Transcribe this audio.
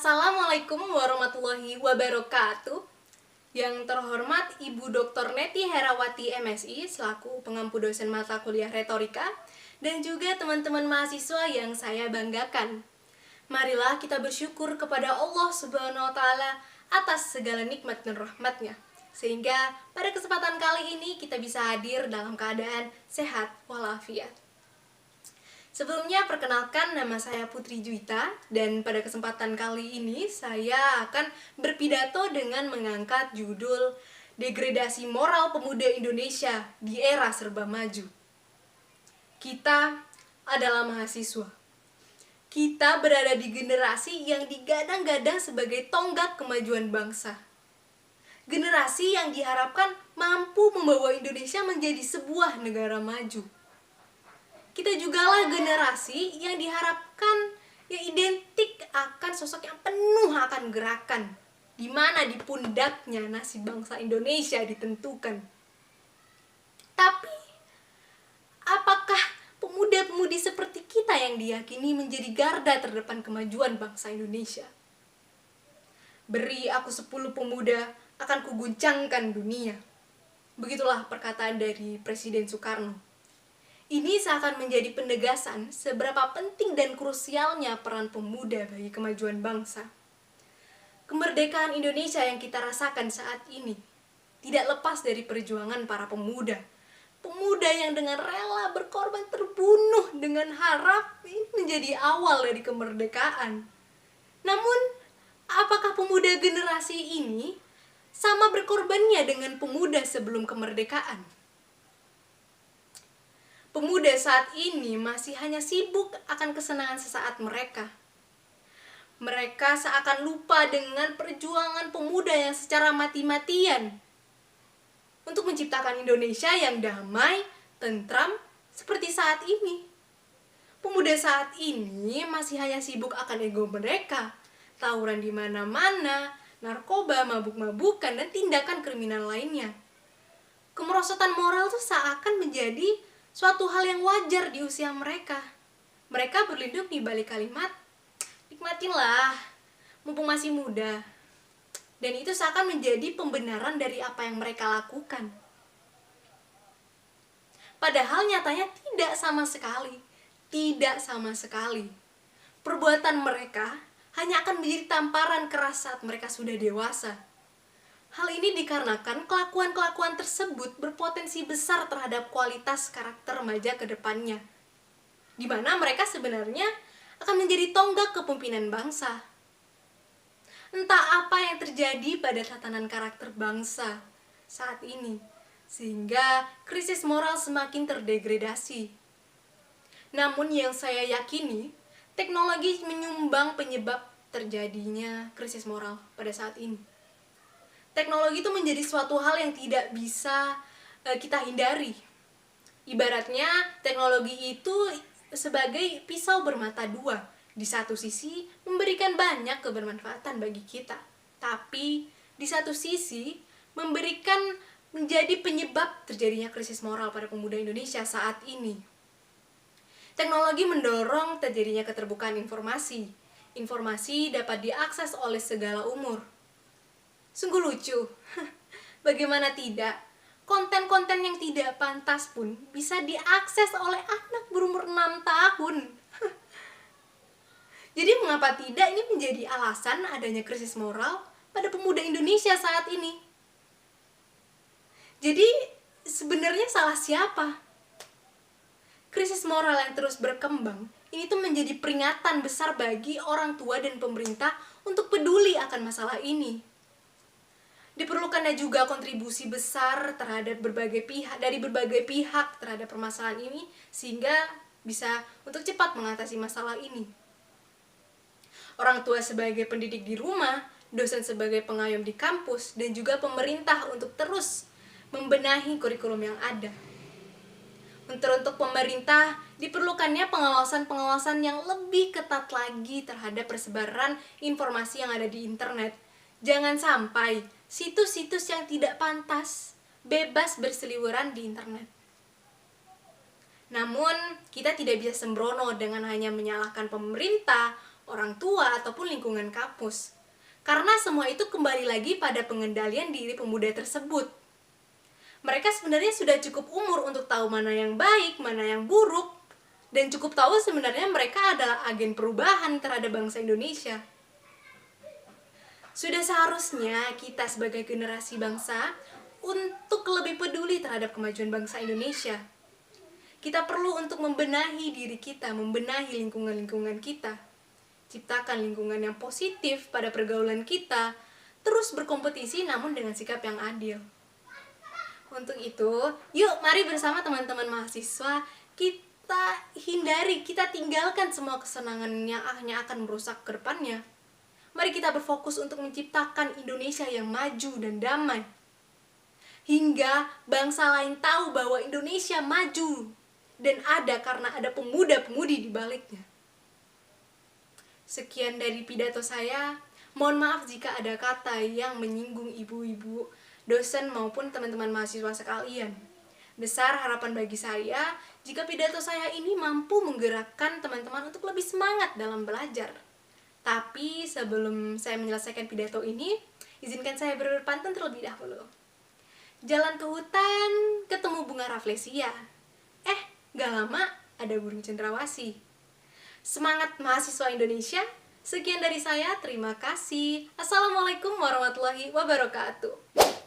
Assalamualaikum warahmatullahi wabarakatuh. Yang terhormat Ibu Dr. Neti Herawati MSI selaku pengampu dosen mata kuliah retorika dan juga teman-teman mahasiswa yang saya banggakan. Marilah kita bersyukur kepada Allah Subhanahu wa taala atas segala nikmat dan rahmatnya. Sehingga pada kesempatan kali ini kita bisa hadir dalam keadaan sehat walafiat. Sebelumnya perkenalkan, nama saya Putri Juwita dan pada kesempatan kali ini saya akan berpidato dengan mengangkat judul Degradasi Moral Pemuda Indonesia di Era Serba Maju. Kita adalah mahasiswa. Kita berada di generasi yang digadang-gadang sebagai tonggak kemajuan bangsa. Generasi yang diharapkan mampu membawa Indonesia menjadi sebuah negara maju. Kita jugalah generasi yang diharapkan yang identik akan sosok yang penuh akan gerakan, di mana di pundaknya nasib bangsa Indonesia ditentukan. Tapi, apakah pemuda-pemudi seperti kita yang diyakini menjadi garda terdepan kemajuan bangsa Indonesia? Beri aku 10 pemuda, akan kuguncangkan dunia. Begitulah perkataan dari Presiden Soekarno. Ini seakan menjadi penegasan seberapa penting dan krusialnya peran pemuda bagi kemajuan bangsa. Kemerdekaan Indonesia yang kita rasakan saat ini tidak lepas dari perjuangan para pemuda. Pemuda yang dengan rela berkorban terbunuh dengan harap ini menjadi awal dari kemerdekaan. Namun, apakah pemuda generasi ini sama berkorbannya dengan pemuda sebelum kemerdekaan? Pemuda saat ini masih hanya sibuk akan kesenangan sesaat mereka. Mereka seakan lupa dengan perjuangan pemuda yang secara mati-matian untuk menciptakan Indonesia yang damai, tentram, seperti saat ini. Pemuda saat ini masih hanya sibuk akan ego mereka, tawuran di mana-mana, narkoba, mabuk-mabukan, dan tindakan kriminal lainnya. Kemerosotan moral itu seakan menjadi suatu hal yang wajar di usia mereka. Mereka berlindung di balik kalimat, nikmatinlah, mumpung masih muda. Dan itu seakan menjadi pembenaran dari apa yang mereka lakukan. Padahal nyatanya tidak sama sekali. Tidak sama sekali. Perbuatan mereka hanya akan menjadi tamparan keras saat mereka sudah dewasa. Hal ini dikarenakan kelakuan-kelakuan tersebut berpotensi besar terhadap kualitas karakter remaja ke depannya, di mana mereka sebenarnya akan menjadi tonggak kepemimpinan bangsa. Entah apa yang terjadi pada tatanan karakter bangsa saat ini, sehingga krisis moral semakin terdegradasi. Namun yang saya yakini, teknologi menyumbang penyebab terjadinya krisis moral pada saat ini. Teknologi itu menjadi suatu hal yang tidak bisa kita hindari. Ibaratnya teknologi itu sebagai pisau bermata dua. Di satu sisi memberikan banyak kebermanfaatan bagi kita, tapi di satu sisi memberikan menjadi penyebab terjadinya krisis moral pada pemuda Indonesia saat ini. Teknologi mendorong terjadinya keterbukaan informasi. Informasi dapat diakses oleh segala umur. Sungguh lucu, bagaimana tidak, konten-konten yang tidak pantas pun bisa diakses oleh anak berumur 6 tahun. Jadi mengapa tidak ini menjadi alasan adanya krisis moral pada pemuda Indonesia saat ini? Jadi sebenarnya salah siapa? Krisis moral yang terus berkembang ini tuh menjadi peringatan besar bagi orang tua dan pemerintah untuk peduli akan masalah ini. Diperlukannya juga kontribusi besar terhadap berbagai pihak terhadap permasalahan ini sehingga bisa untuk cepat mengatasi masalah ini. Orang tua sebagai pendidik di rumah, dosen sebagai pengayom di kampus, dan juga pemerintah untuk terus membenahi kurikulum yang ada. Untuk pemerintah diperlukannya pengawasan yang lebih ketat lagi terhadap persebaran informasi yang ada di internet. Jangan sampai situs-situs yang tidak pantas bebas berseliweran di internet. Namun, kita tidak bisa sembrono dengan hanya menyalahkan pemerintah, orang tua, ataupun lingkungan kampus. Karena semua itu kembali lagi pada pengendalian diri pemuda tersebut. Mereka sebenarnya sudah cukup umur untuk tahu mana yang baik, mana yang buruk, dan cukup tahu sebenarnya mereka adalah agen perubahan terhadap bangsa Indonesia. Sudah seharusnya kita sebagai generasi bangsa untuk lebih peduli terhadap kemajuan bangsa Indonesia. Kita perlu untuk membenahi diri kita, membenahi lingkungan-lingkungan kita. Ciptakan lingkungan yang positif pada pergaulan kita, terus berkompetisi namun dengan sikap yang adil. Untuk itu, yuk mari bersama teman-teman mahasiswa kita hindari, kita tinggalkan semua kesenangan yang hanya akan merusak ke depannya. Mari kita berfokus untuk menciptakan Indonesia yang maju dan damai. Hingga bangsa lain tahu bahwa Indonesia maju dan ada karena ada pemuda-pemudi di baliknya. Sekian dari pidato saya. Mohon maaf jika ada kata yang menyinggung ibu-ibu, dosen maupun teman-teman mahasiswa sekalian. Besar harapan bagi saya jika pidato saya ini mampu menggerakkan teman-teman untuk lebih semangat dalam belajar. Tapi sebelum saya menyelesaikan pidato ini, izinkan saya berpantun terlebih dahulu. Jalan ke hutan, ketemu bunga rafflesia. Gak lama ada burung cendrawasih. Semangat mahasiswa Indonesia. Sekian dari saya, terima kasih. Assalamualaikum warahmatullahi wabarakatuh.